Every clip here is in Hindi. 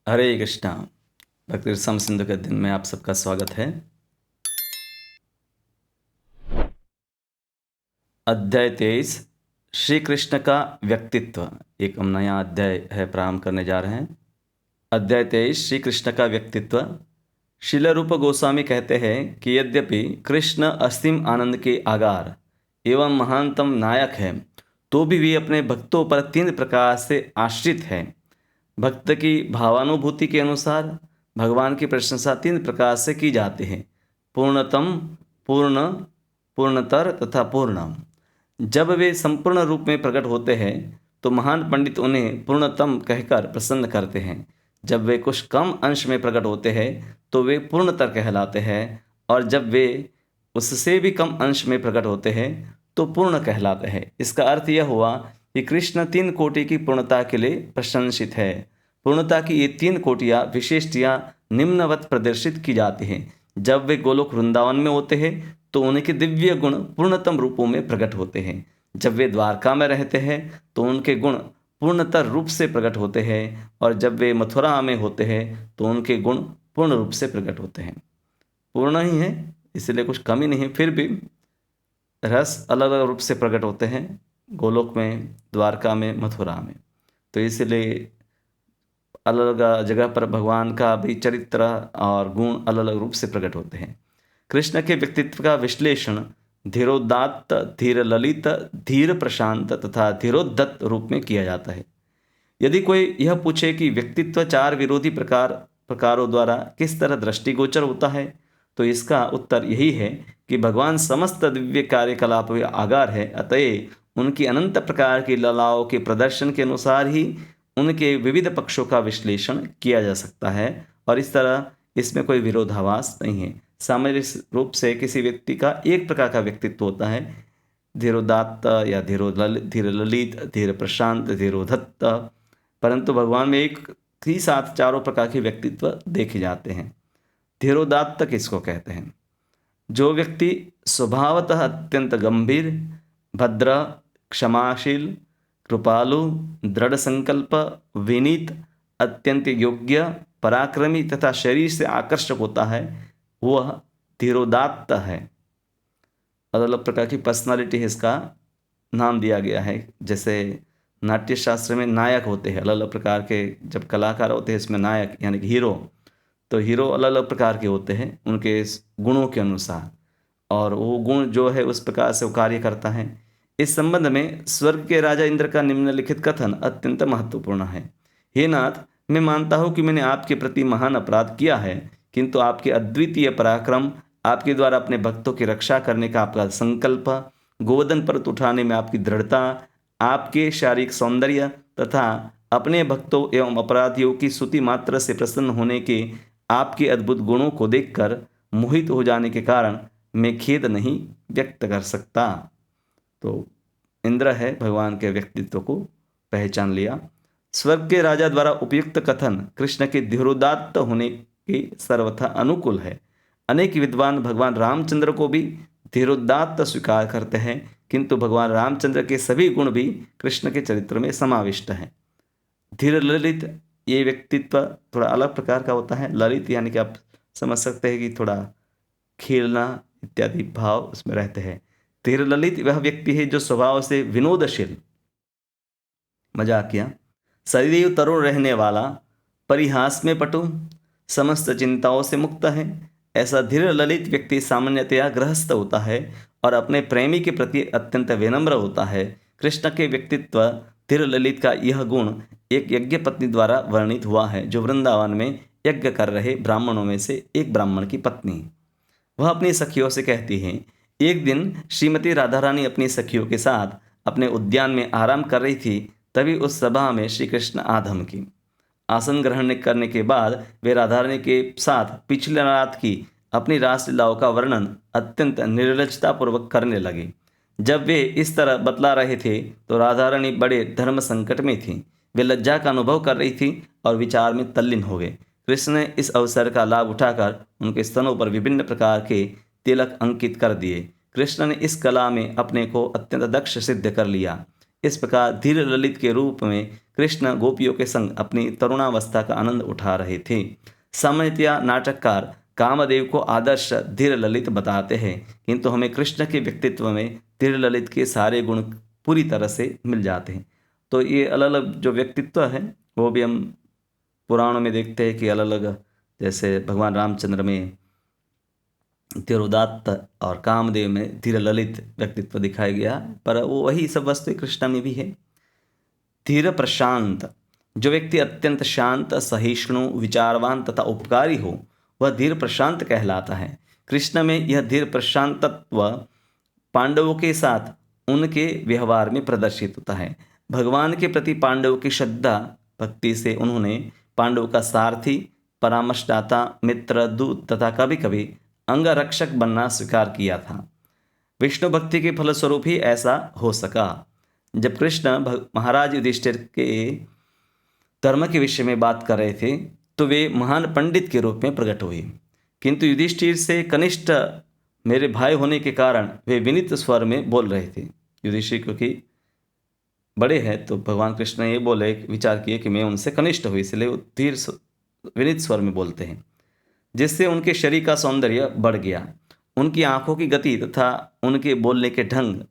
हरे कृष्णा। भक्ति रसम सिंधु के दिन में आप सबका स्वागत है। अध्याय 23 श्री कृष्ण का व्यक्तित्व। एक हम नया अध्याय है प्रारंभ करने जा रहे हैं। अध्याय 23 श्री कृष्ण का व्यक्तित्व। शिल रूप गोस्वामी कहते हैं कि यद्यपि कृष्ण असीम आनंद के आगार एवं महानतम नायक है, तो भी वे अपने भक्तों पर 3 प्रकार से आश्रित है। भक्त की भावानुभूति के अनुसार भगवान की प्रशंसा 3 प्रकार से की जाती है: पूर्णतम, पूर्ण, पूर्णतर तथा पूर्ण। जब वे संपूर्ण रूप में प्रकट होते हैं तो महान पंडित उन्हें पूर्णतम कहकर प्रसन्न करते हैं। जब वे कुछ कम अंश में प्रकट होते हैं तो वे पूर्णतर कहलाते हैं, और जब वे उससे भी कम अंश में प्रकट होते हैं तो पूर्ण कहलाते हैं। इसका अर्थ यह हुआ कि कृष्ण 3 कोटि की पूर्णता के लिए प्रशंसित है। पूर्णता की ये 3 कोटियाँ विशिष्टियाँ निम्नवत प्रदर्शित की जाती हैं। जब वे गोलोक वृंदावन में होते हैं तो उनके दिव्य गुण पूर्णतम रूपों में प्रकट होते हैं। जब वे द्वारका में रहते हैं तो उनके गुण पूर्णतर रूप से प्रकट होते हैं, और जब वे मथुरा में होते हैं तो उनके गुण पूर्ण रूप से प्रकट होते हैं। पूर्ण ही है, इसलिए कुछ कमी नहीं है, फिर भी रस अलग अलग रूप से प्रकट होते हैं गोलोक में, द्वारका में, मथुरा में। तो इसलिए अलग अलग जगह पर भगवान का भी चरित्र और गुण अलग अलग रूप से प्रकट होते हैं। कृष्ण के व्यक्तित्व का विश्लेषण धीरोदात्त, धीर ललित, धीर प्रशांत तथा धीरोद्धत रूप में किया जाता है। यदि कोई यह पूछे कि व्यक्तित्व 4 विरोधी प्रकारों द्वारा किस तरह दृष्टिगोचर होता है, तो इसका उत्तर यही है कि भगवान समस्त दिव्य कार्यकलाप में आगार है। अतएव उनकी अनंत प्रकार की लीलाओं के प्रदर्शन के अनुसार ही उनके विविध पक्षों का विश्लेषण किया जा सकता है, और इस तरह इसमें कोई विरोधाभास नहीं है। सामान्य रूप से किसी व्यक्ति का एक प्रकार का व्यक्तित्व होता है, धीरोदात्त या धीर ललित, धीर प्रशांत, धीरोधत्त, परंतु भगवान में एक ही साथ चारों प्रकार के व्यक्तित्व देखे जाते हैं। धीरोदात्त किसको कहते हैं? जो व्यक्ति स्वभावतः अत्यंत गंभीर, भद्र, क्षमाशील, कृपालु, दृढ़ संकल्प, विनीत, अत्यंत योग्य, पराक्रमी तथा शरीर से आकर्षक होता है, वह धीरोदात्त है। अलग अलग प्रकार की पर्सनालिटी है, इसका नाम दिया गया है। जैसे नाट्य शास्त्र में नायक होते हैं अलग अलग प्रकार के, जब कलाकार होते हैं इसमें नायक यानी कि हीरो, तो हीरो अलग अलग प्रकार के होते हैं उनके गुणों के अनुसार, और वो गुण जो है उस प्रकार से वो कार्य करता है। इस संबंध में स्वर्ग के राजा इंद्र का निम्नलिखित कथन अत्यंत महत्वपूर्ण है। हे नाथ, मैं मानता हूँ कि मैंने आपके प्रति महान अपराध किया है, किंतु आपके अद्वितीय पराक्रम, आपके द्वारा अपने भक्तों की रक्षा करने का आपका संकल्प, गोवर्धन पर्वत उठाने में आपकी दृढ़ता, आपके शारीरिक सौंदर्य तथा अपने भक्तों एवं अपराधियों की स्तुति मात्र से प्रसन्न होने के आपके अद्भुत गुणों को देखकर मोहित हो जाने के कारण मैं खेद नहीं व्यक्त कर सकता। तो इंद्र है भगवान के व्यक्तित्व को पहचान लिया। स्वर्ग के राजा द्वारा उपयुक्त कथन कृष्ण के धीरोदात्त होने के सर्वथा अनुकूल है। अनेक विद्वान भगवान रामचंद्र को भी धीरोदात्त स्वीकार करते हैं, किंतु भगवान रामचंद्र के सभी गुण भी कृष्ण के चरित्र में समाविष्ट हैं। धीर ललित, ये व्यक्तित्व थोड़ा अलग प्रकार का होता है। ललित यानी कि आप समझ सकते हैं कि थोड़ा खेलना इत्यादि भाव उसमें रहते हैं। धीर ललित वह व्यक्ति है जो स्वभाव से विनोदशील, मजाकिया, सदैव तरुण रहने वाला, परिहास में पटु, समस्त चिंताओं से मुक्त है। ऐसा धीर ललित व्यक्ति सामान्यतया गृहस्थ होता है और अपने प्रेमी के प्रति अत्यंत विनम्र होता है। कृष्ण के व्यक्तित्व धीर ललित का यह गुण एक यज्ञ पत्नी द्वारा वर्णित हुआ है, जो वृंदावन में यज्ञ कर रहे ब्राह्मणों में से एक ब्राह्मण की पत्नी। वह अपनी सखियों से कहती हैं, एक दिन श्रीमती राधा रानी अपनी सखियों के साथ अपने उद्यान में आराम कर रही थी, तभी उस सभा में श्री कृष्ण आधम की। आसन ग्रहण करने के बाद वे राधा रानी के साथ पिछले रात की अपनी रासलीलाओं का वर्णन अत्यंत निर्लजतापूर्वक करने लगे। जब वे इस तरह बतला रहे थे तो राधा रानी बड़े धर्म संकट में थी। वे लज्जा का अनुभव कर रही थी और विचार में तल्लीन हो गए। कृष्ण ने इस अवसर का लाभ उठाकर उनके स्तनों पर विभिन्न प्रकार के तिलक अंकित कर दिए। कृष्ण ने इस कला में अपने को अत्यंत दक्ष सिद्ध कर लिया। इस प्रकार धीर ललित के रूप में कृष्ण गोपियों के संग अपनी तरुणावस्था का आनंद उठा रहे थे। सामान्यतया नाटककार कामदेव को आदर्श धीर ललित बताते हैं, किंतु हमें कृष्ण के व्यक्तित्व में धीर ललित के सारे गुण पूरी तरह से मिल जाते हैं। तो ये अलग अलग जो व्यक्तित्व है वो भी हम पुराणों में देखते हैं कि अलग अलग, जैसे भगवान रामचंद्र में तिरुदात्त और कामदेव में धीर ललित व्यक्तित्व दिखाया गया, पर वो वही सब वस्तु कृष्ण में भी है। धीर प्रशांत, जो व्यक्ति अत्यंत शांत, सहिष्णु, विचारवान तथा उपकारी हो वह धीर प्रशांत कहलाता है। कृष्ण में यह धीर प्रशांतत्व पांडवों के साथ उनके व्यवहार में प्रदर्शित होता है। भगवान के प्रति पांडवों की श्रद्धा भक्ति से उन्होंने पांडवों का सारथी, परामर्शदाता, मित्र, दूत तथा कभी कभी अंगरक्षक बनना स्वीकार किया था। विष्णु भक्ति के फलस्वरूप ही ऐसा हो सका। जब कृष्ण महाराज युधिष्ठिर के धर्म के विषय में बात कर रहे थे तो वे महान पंडित के रूप में प्रकट हुए, किंतु युधिष्ठिर से कनिष्ठ मेरे भाई होने के कारण वे विनीत स्वर में बोल रहे थे। युधिष्ठिर क्योंकि बड़े हैं तो भगवान कृष्ण ने ये बोले, विचार किए कि मैं उनसे कनिष्ठ हूँ, इसलिए वो धीर विनीत स्वर में बोलते हैं, जिससे उनके शरीर का सौंदर्य बढ़ गया। उनकी आंखों की गति तथा उनके बोलने के ढंग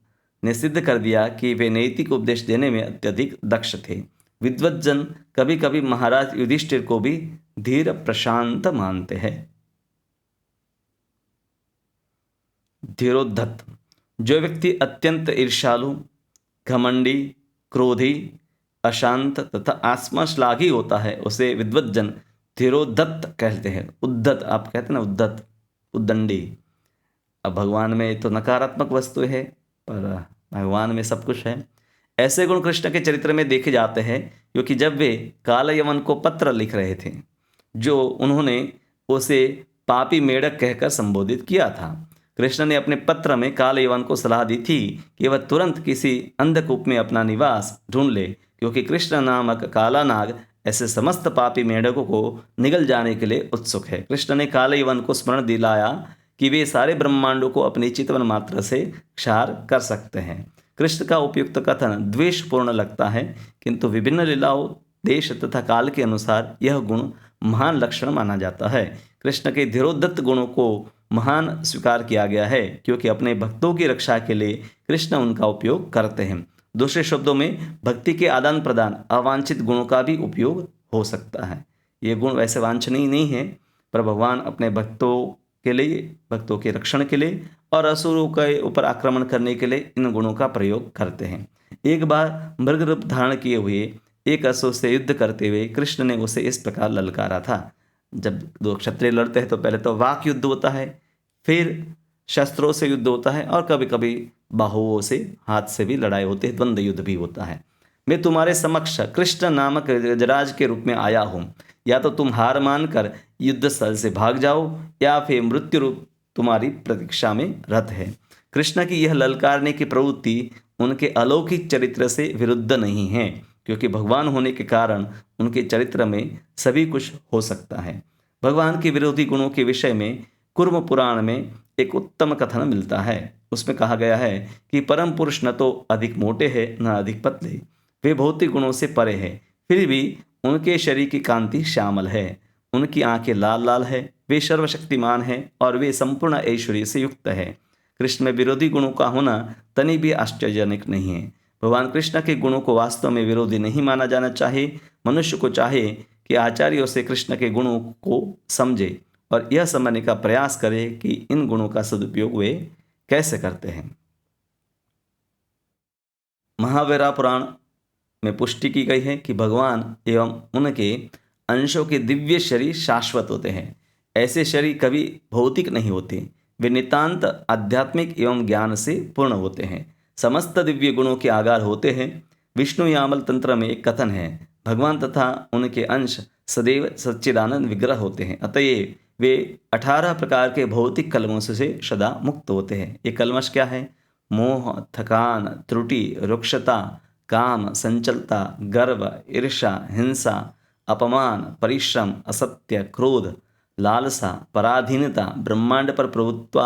ने सिद्ध कर दिया कि वे नैतिक उपदेश देने में अत्यधिक दक्ष थे। विद्वज्जन कभी कभी महाराज युधिष्ठिर को भी धीर प्रशांत मानते हैं। धीरोद्धत, जो व्यक्ति अत्यंत ईर्ष्यालु, घमंडी, क्रोधी, अशांत तथा आत्मश्लाघी होता है उसे विद्वज्जन धीरोद्धत कहते हैं। उद्धत आप कहते हैं ना, उद्धत, उद्दंडी। अब भगवान में तो नकारात्मक वस्तु है पर भगवान में सब कुछ है। ऐसे गुण कृष्ण के चरित्र में देखे जाते हैं, क्योंकि जब वे काल यवन को पत्र लिख रहे थे जो उन्होंने उसे पापी मेढक कहकर संबोधित किया था, कृष्ण ने अपने पत्र में काल यवन को सलाह दी थी कि वह तुरंत किसी अंधकूप में अपना निवास ढूंढ ले, क्योंकि कृष्ण नामक काला नाग ऐसे समस्त पापी मेढकों को निगल जाने के लिए उत्सुक है। कृष्ण ने काल यवन को स्मरण दिलाया कि वे सारे ब्रह्मांडों को अपनी चितवन मात्र से क्षार कर सकते हैं। कृष्ण का उपयुक्त कथन द्वेषपूर्ण लगता है, किंतु विभिन्न लीलाओं, देश तथा काल के अनुसार यह गुण महान लक्षण माना जाता है। कृष्ण के धीरोद्धत गुणों को महान स्वीकार किया गया है, क्योंकि अपने भक्तों की रक्षा के लिए कृष्ण उनका उपयोग करते हैं। दूसरे शब्दों में भक्ति के आदान प्रदान अवांछित गुणों का भी उपयोग हो सकता है। ये गुण वैसे वांछनीय नहीं है, पर भगवान अपने भक्तों के लिए, भक्तों के रक्षण के लिए और असुरों के ऊपर आक्रमण करने के लिए इन गुणों का प्रयोग करते हैं। एक बार मृग रूप धारण किए हुए एक असुर से युद्ध करते हुए कृष्ण ने उसे इस प्रकार ललकारा था। जब दो क्षत्रिय लड़ते हैं तो पहले तो वाक युद्ध होता है, फिर शस्त्रों से युद्ध होता है और कभी कभी बाहुओं से, हाथ से भी लड़ाई होती है, द्वंद्व युद्ध भी होता है। मैं तुम्हारे समक्ष कृष्ण नामक गजराज के रूप में आया हूँ। या तो तुम हार मानकर युद्ध स्थल से भाग जाओ या फिर मृत्यु रूप तुम्हारी प्रतीक्षा में रत है। कृष्ण की यह ललकारने की प्रवृत्ति उनके अलौकिक चरित्र से विरुद्ध नहीं है, क्योंकि भगवान होने के कारण उनके चरित्र में सभी कुछ हो सकता है। भगवान के विरोधी गुणों के विषय में कुर्म पुराण में एक उत्तम कथन मिलता है। उसमें कहा गया है कि परम पुरुष न तो अधिक मोटे हैं न अधिक पतले, वे भौतिक गुणों से परे हैं, फिर भी उनके शरीर की कांति श्यामल है, उनकी आंखें लाल लाल है, वे सर्वशक्तिमान हैं और वे संपूर्ण ऐश्वर्य से युक्त है। कृष्ण में विरोधी गुणों का होना तनि भी आश्चर्यजनक नहीं है। भगवान कृष्ण के गुणों को वास्तव में विरोधी नहीं माना जाना चाहिए। मनुष्य को चाहिए कि आचार्यों से कृष्ण के गुणों को समझे और यह समझने का प्रयास करे कि इन गुणों का सदुपयोग वे कैसे करते हैं। महावीरा पुराण में पुष्टि की गई है कि भगवान एवं उनके अंशों के दिव्य शरीर शाश्वत होते हैं। ऐसे शरीर कभी भौतिक नहीं होते, वे नितांत आध्यात्मिक एवं ज्ञान से पूर्ण होते हैं, समस्त दिव्य गुणों के आगार होते हैं। विष्णु यामल तंत्र में एक कथन है, भगवान तथा उनके अंश सदैव सच्चिदानंद विग्रह होते हैं, अतएव वे 18 प्रकार के भौतिक कलमों से सदा मुक्त होते हैं। ये कलमश क्या है? मोह, थकान, त्रुटि, रुक्षता, काम, संचलता, गर्व, ईर्ष्या, हिंसा, अपमान, परिश्रम, असत्य, क्रोध, लालसा, पराधीनता, ब्रह्मांड पर प्रभुत्व,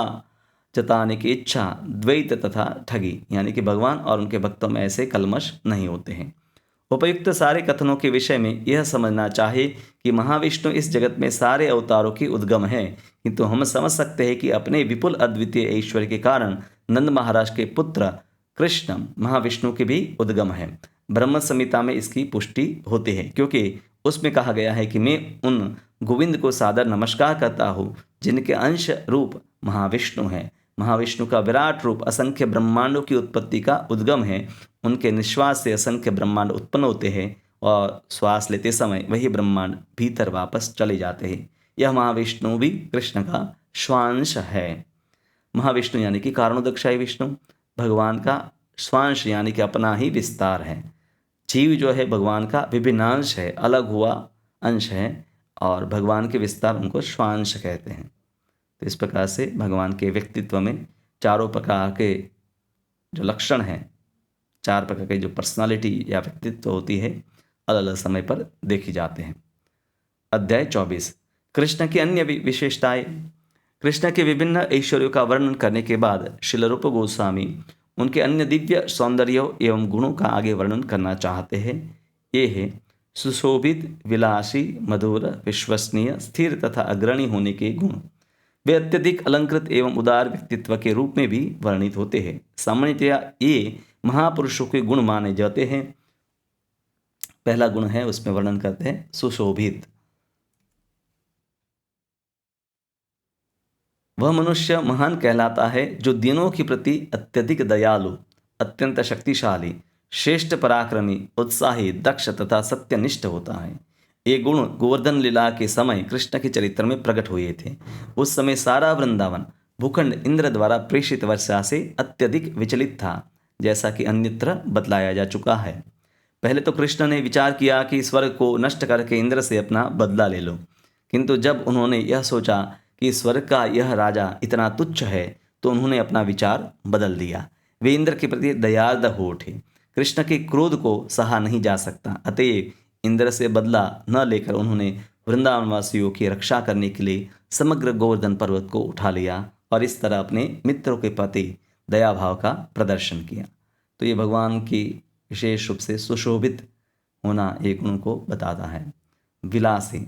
जताने की इच्छा, द्वैत तथा ठगी, यानी कि भगवान और उनके भक्तों में ऐसे कलमश नहीं होते हैं। उपयुक्त सारे कथनों के विषय में यह समझना चाहिए कि महाविष्णु इस जगत में सारे अवतारों की उद्गम है, किंतु हम समझ सकते हैं कि अपने विपुल अद्वितीय ऐश्वर्य के कारण नंद महाराज के पुत्र कृष्ण महाविष्णु के भी उद्गम है। ब्रह्म संहिता में इसकी पुष्टि होती है, क्योंकि उसमें कहा गया है कि मैं उन गोविंद को सादर नमस्कार करता हूँ जिनके अंश रूप महाविष्णु है। महाविष्णु का विराट रूप असंख्य ब्रह्मांडों की उत्पत्ति का उद्गम है। उनके निश्वास से असंख्य ब्रह्मांड उत्पन्न होते हैं और श्वास लेते समय वही ब्रह्मांड भीतर वापस चले जाते हैं। यह महाविष्णु भी कृष्ण का स्वांश है। महाविष्णु यानी कि कारणोदकशाही विष्णु भगवान का स्वांश यानी कि अपना ही विस्तार है। जीव जो है भगवान का विभिन्नांश है, अलग हुआ अंश है, और भगवान के विस्तार उनको स्वांश कहते हैं। तो इस प्रकार से भगवान के व्यक्तित्व में चारों प्रकार के जो लक्षण हैं, चार प्रकार के जो पर्सनालिटी या व्यक्तित्व होती है, अलग अलग समय पर देखी जाते हैं। अध्याय 24 कृष्ण की अन्य विशेषताएं। कृष्ण के विभिन्न ऐश्वर्यों का वर्णन करने के बाद श्रील रूप गोस्वामी उनके अन्य दिव्य सौंदर्यों एवं गुणों का आगे वर्णन करना चाहते हैं। ये है सुशोभित, विलासी, मधुर, विश्वसनीय, स्थिर तथा अग्रणी होने के गुण। वे अत्यधिक अलंकृत एवं उदार व्यक्तित्व के रूप में भी वर्णित होते हैं। सामान्यतया ये महापुरुषों के गुण माने जाते हैं। पहला गुण है, उसमें वर्णन करते हैं सुशोभित। वह मनुष्य महान कहलाता है जो दिनों के प्रति अत्यधिक दयालु, अत्यंत शक्तिशाली, श्रेष्ठ पराक्रमी, उत्साही, दक्ष तथा सत्यनिष्ठ होता है। ये गुण गोवर्धन लीला के समय कृष्ण के चरित्र में प्रकट हुए थे। उस समय सारा वृंदावन भूखंड इंद्र द्वारा प्रेषित वर्षा से अत्यधिक विचलित था, जैसा कि अन्यत्र बतलाया जा चुका है। पहले तो कृष्ण ने विचार किया कि स्वर्ग को नष्ट करके इंद्र से अपना बदला ले लो, किंतु जब उन्होंने यह सोचा कि स्वर्ग का यह राजा इतना तुच्छ है, तो उन्होंने अपना विचार बदल दिया। वे इंद्र के प्रति दयार्द हो उठे। कृष्ण के क्रोध को सहा नहीं जा सकता, अतएव इंद्र से बदला न लेकर उन्होंने वृंदावनवासियों की रक्षा करने के लिए समग्र गोवर्धन पर्वत को उठा लिया और इस तरह अपने मित्रों के प्रति दया भाव का प्रदर्शन किया। तो ये भगवान की विशेष रूप से सुशोभित होना एक गुण को बताता है। विलासी,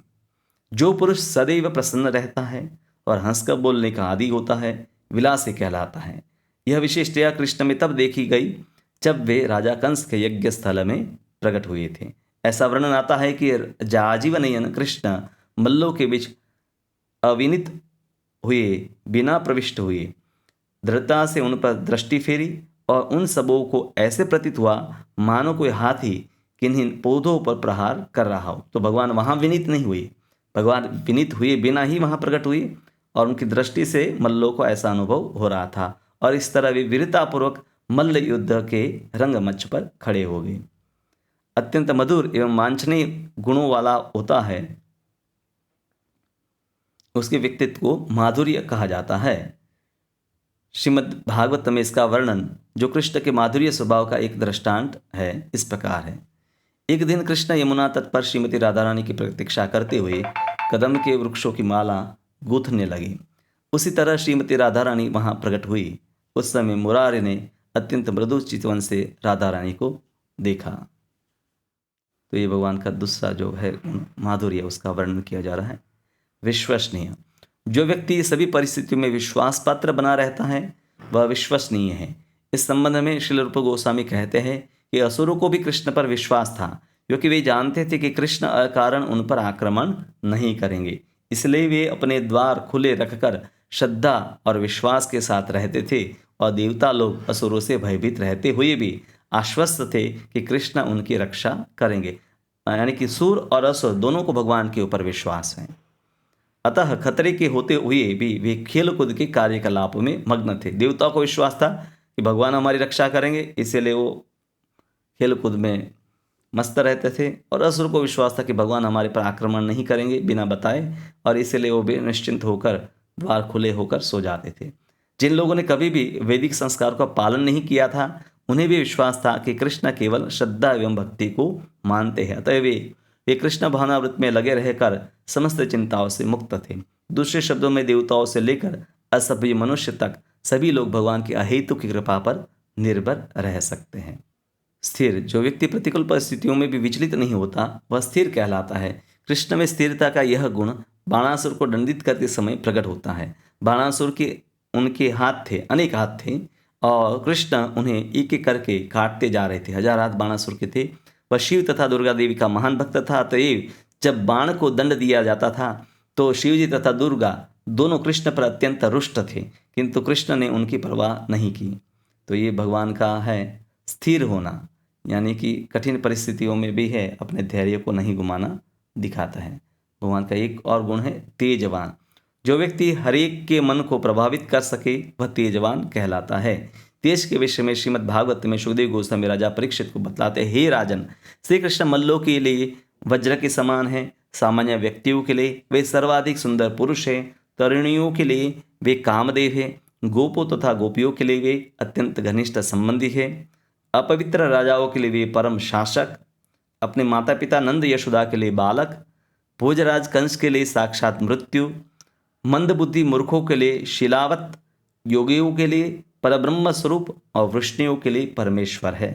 जो पुरुष सदैव प्रसन्न रहता है और हंसकर बोलने का आदी होता है, विलासी कहलाता है। यह विशेषतया कृष्ण में तब देखी गई जब वे राजा कंस के यज्ञ स्थल में प्रकट हुए थे। ऐसा वर्णन आता है कि जाजीवनयन कृष्ण मल्लों के बीच अविनित हुए, बिना प्रविष्ट हुए, दृढ़ता से उन पर दृष्टि फेरी और उन सबों को ऐसे प्रतीत हुआ मानो कोई हाथी किन्हीं पौधों पर प्रहार कर रहा हो। तो भगवान वहाँ विनीत नहीं हुए, भगवान विनीत हुए बिना ही वहाँ प्रकट हुए और उनकी दृष्टि से मल्लों को ऐसा अनुभव हो रहा था और इस तरह वे वीरतापूर्वक मल्ल युद्ध के रंगमंच पर खड़े हो गए। अत्यंत मधुर एवं वांछनीय गुणों वाला होता है, उसके व्यक्तित्व को माधुर्य कहा जाता है। श्रीमद् भागवत में इसका वर्णन, जो कृष्ण के माधुर्य स्वभाव का एक दृष्टांत है, इस प्रकार है। एक दिन कृष्ण यमुना तट पर श्रीमती राधा रानी की प्रतीक्षा करते हुए कदम के वृक्षों की माला गूंथने लगे। उसी तरह श्रीमती राधा रानी वहाँ प्रकट हुई। उस समय मुरारी ने अत्यंत मृदु चितवन से राधा रानी को देखा। तो ये भगवान का दूसरा जो है माधुर्य, उसका वर्णन किया जा रहा है। विश्वसनीय, जो व्यक्ति सभी परिस्थितियों में विश्वास पात्र बना रहता है वह विश्वसनीय है। इस संबंध में श्रील रूप गोस्वामी कहते हैं कि असुरों को भी कृष्ण पर विश्वास था, क्योंकि वे जानते थे कि कृष्ण अकारण उन पर आक्रमण नहीं करेंगे। इसलिए वे अपने द्वार खुले रखकर श्रद्धा और विश्वास के साथ रहते थे और देवता लोग असुरों से भयभीत रहते हुए भी आश्वस्त थे कि कृष्ण उनकी रक्षा करेंगे। यानी कि सूर और असुर दोनों को भगवान के ऊपर विश्वास है। अतः खतरे के होते हुए भी वे खेल कूद के कार्यकलापों में मग्न थे। देवताओं को विश्वास था कि भगवान हमारी रक्षा करेंगे, इसीलिए वो खेल कूद में मस्त रहते थे, और असुर को विश्वास था कि भगवान हमारे पर आक्रमण नहीं करेंगे बिना बताए, और इसीलिए वो निश्चिंत होकर द्वार खुले होकर सो जाते थे। जिन लोगों ने कभी भी वैदिक संस्कार का पालन नहीं किया था, उन्हें भी विश्वास था कि कृष्ण केवल श्रद्धा एवं भक्ति को मानते हैं, अतः वे कृष्ण भावनावृत्त में लगे रहकर समस्त चिंताओं से मुक्त थे। दूसरे शब्दों में देवताओं से लेकर असभ्य मनुष्य तक सभी लोग भगवान की अहेतु की कृपा पर निर्भर रह सकते हैं। स्थिर, जो व्यक्ति प्रतिकूल परिस्थितियों में भी विचलित नहीं होता वह स्थिर कहलाता है। कृष्ण में स्थिरता का यह गुण बाणासुर को दंडित करते समय प्रकट होता है। बाणासुर के उनके हाथ थे, अनेक हाथ थे, और कृष्ण उन्हें एक एक करके काटते जा रहे थे। 1000 हाथ बाणासुर के थे। वह शिव तथा दुर्गा देवी का महान भक्त था। अतएव जब बाण को दंड दिया जाता था तो शिवजी तथा दुर्गा दोनों कृष्ण पर अत्यंत रुष्ट थे, किंतु कृष्ण ने उनकी परवाह नहीं की। तो ये भगवान का है स्थिर होना, यानी कि कठिन परिस्थितियों में भी है अपने धैर्य को नहीं गुमाना दिखाता है। भगवान का एक और गुण है तेजवान। जो व्यक्ति हर एक के मन को प्रभावित कर सके वह तेजवान कहलाता है। तेज के विषय में श्रीमद् भागवत में सुखदेव गोस्वामी राजा परीक्षित को बतलाते, हे राजन, श्री कृष्ण मल्लों के लिए वज्र के समान है, सामान्य व्यक्तियों के लिए वे सर्वाधिक सुंदर पुरुष हैं, तरुणियों के लिए वे कामदेव हैं, गोपों तथा गोपियों के लिए वे अत्यंत घनिष्ठ संबंधी है, अपवित्र राजाओं के लिए वे परम शासक, अपने माता पिता नंद यशोदा के लिए बालक, भोजराज कंस के लिए साक्षात मृत्यु, मंदबुद्धि मूर्खों के लिए शिलावत, योगियों के लिए परब्रह्म स्वरूप और वृष्णियों के लिए परमेश्वर है।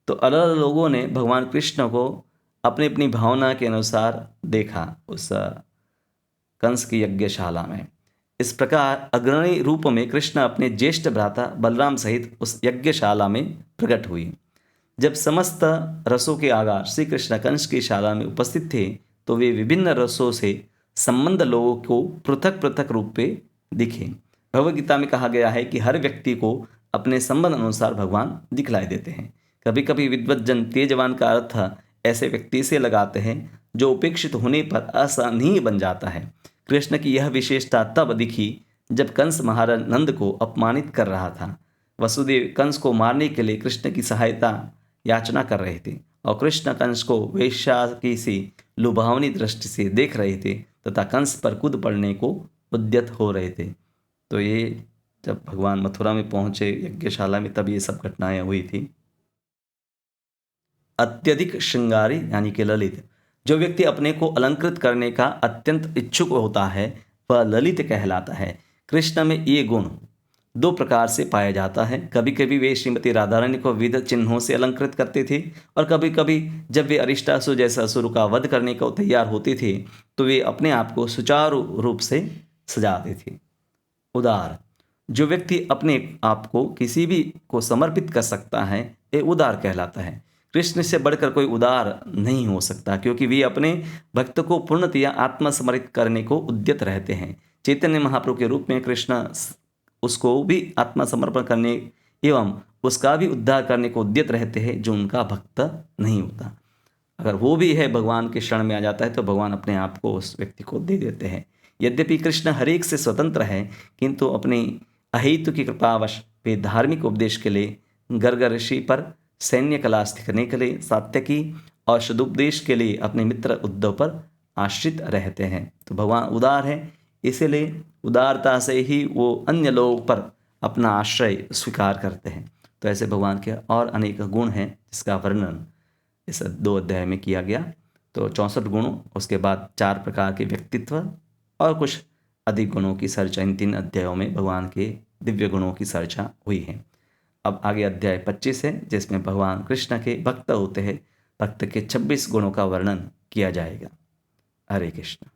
तो अलग अलग लोगों ने भगवान कृष्ण को अपनी अपनी भावना के अनुसार देखा उस कंस की यज्ञशाला में। इस प्रकार अग्रणी रूप में कृष्ण अपने ज्येष्ठ भ्राता बलराम सहित उस यज्ञशाला में प्रकट हुई। जब समस्त रसों के आगार श्री कृष्ण कंस की शाला में उपस्थित थे तो वे विभिन्न रसों से संबंध लोगों को पृथक पृथक रूप में दिखे। भगवद गीता में कहा गया है कि हर व्यक्ति को अपने संबंध अनुसार भगवान दिखलाई देते हैं। कभी कभी विद्वज्जन तेजवान का अर्थ ऐसे व्यक्ति से लगाते हैं जो उपेक्षित होने पर असहनीय बन जाता है। कृष्ण की यह विशेषता तब दिखी जब कंस महाराज नंद को अपमानित कर रहा था। वसुदेव कंस को मारने के लिए कृष्ण की सहायता याचना कर रहे थे और कृष्ण कंस को वेश्या की सी लुभावनी दृष्टि से देख रहे थे तथा कंस पर कूद पड़ने को उद्यत हो रहे थे। तो ये जब भगवान मथुरा में पहुंचे यज्ञशाला में तब ये सब घटनाएं हुई थी। अत्यधिक श्रृंगारी यानी कि ललित, जो व्यक्ति अपने को अलंकृत करने का अत्यंत इच्छुक होता है वह ललित कहलाता है। कृष्ण में ये गुण दो प्रकार से पाया जाता है। कभी कभी वे श्रीमती राधा रानी को विविध चिन्हों से अलंकृत करते थे और कभी कभी जब वे अरिष्टासुर जैसा असुर का वध करने को तैयार होते थे तो वे अपने आप को सुचारू रूप से सजाते थे। उदार, जो व्यक्ति अपने आप को किसी भी को समर्पित कर सकता है ये उदार कहलाता है। कृष्ण से बढ़कर कोई उदार नहीं हो सकता क्योंकि वे अपने भक्त को पूर्णतया आत्मसमर्पित करने को उद्यत रहते हैं। चैतन्य महाप्रभु के रूप में कृष्ण उसको भी आत्मसमर्पण करने एवं उसका भी उद्धार करने को उद्यत रहते हैं जो उनका भक्त नहीं होता। अगर वो भी है भगवान के शरण में आ जाता है तो भगवान अपने आप को उस व्यक्ति को दे देते हैं। यद्यपि कृष्ण हर एक से स्वतंत्र है किंतु अपनी अहेतु की कृपावश वे धार्मिक उपदेश के लिए गर्ग ऋषि पर सैन्य कला सीखने के लिए सात्यकी और सदुपदेश के लिए अपने मित्र उद्धव पर आश्रित रहते हैं। तो भगवान उदार है, इसीलिए उदारता से ही वो अन्य लोगों पर अपना आश्रय स्वीकार करते हैं। तो ऐसे भगवान के और अनेक गुण हैं जिसका वर्णन इस 2 अध्याय में किया गया। तो 64 गुणों, उसके बाद 4 प्रकार के व्यक्तित्व और कुछ अधिक गुणों की चर्चा इन 3 अध्यायों में भगवान के दिव्य गुणों की चर्चा हुई है। अब आगे अध्याय 25 है जिसमें भगवान कृष्ण के भक्त होते हैं, भक्त के 26 गुणों का वर्णन किया जाएगा। हरे कृष्ण।